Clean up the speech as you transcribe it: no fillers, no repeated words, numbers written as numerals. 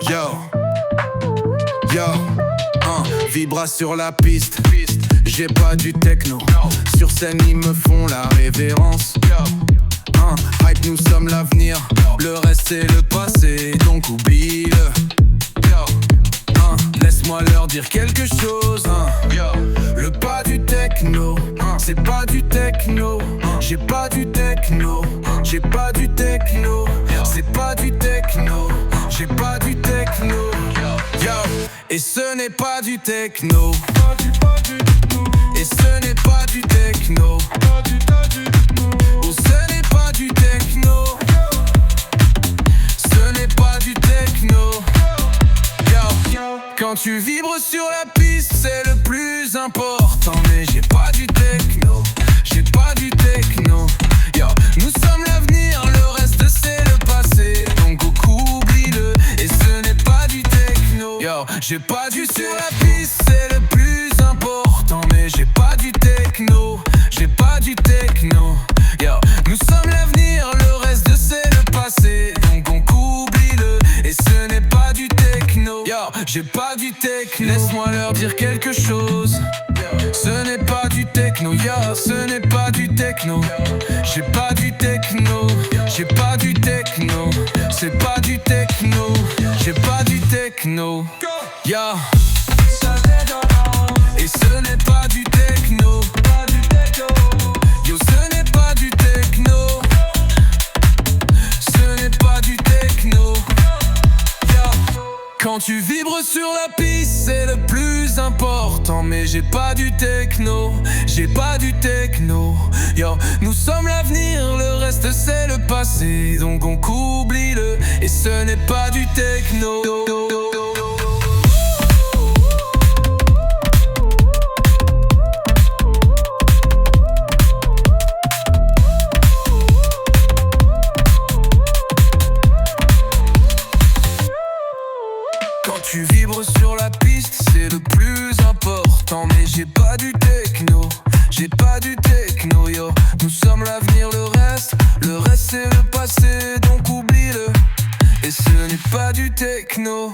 Yo, yo, vibra sur la piste. J'ai pas du techno. Sur scène ils me font la révérence. Hype, nous sommes l'avenir. Le reste c'est le passé, donc oublie-le. Laisse-moi leur dire quelque chose. Le pas du techno, c'est pas du techno. J'ai pas du techno. J'ai pas du techno. C'est pas du techno. J'ai pas du techno. Yo. Et ce n'est pas du techno. Et ce n'est pas du techno. Oh, ce n'est pas du techno. Ce n'est pas du techno. Yo. Quand tu vibres sur la piste, c'est le plus important. Mais j'ai pas du techno. J'ai pas du techno. Yo. Nous sommes l'avenir, le reste c'est le passé. Donc oublie-le. Et ce n'est pas du techno. Yo. J'ai pas du sur la piste, c'est le plus important. Mais j'ai pas du techno. J'ai pas du techno. Yo. Nous sommes l'avenir, le reste c'est le passé. Donc oublie-le. Et ce n'est pas du techno. Yo. J'ai pas du techno. Laisse-moi leur dire quelque chose. Ce n'est pas du techno. Yo. Ce n'est pas du techno. J'ai pas du techno. J'ai pas du techno. C'est pas du techno. J'ai pas du techno. Yo. Et ce n'est pas du techno. Yo, ce n'est pas du techno. Ce n'est pas du techno. Yo. Quand tu vibres sur la piste, c'est le plus important. Mais j'ai pas du techno. J'ai pas du techno. Yo, nous sommes l'avenir, le reste c'est le passé. Donc on oublie-le. Et ce n'est pas du techno. Quand tu vibres sur la piste, c'est le plus important. Mais j'ai pas du techno. J'ai pas du techno, yo. Nous sommes l'avenir, le reste c'est le passé. Donc oublie-le. Et ce n'est pas du techno.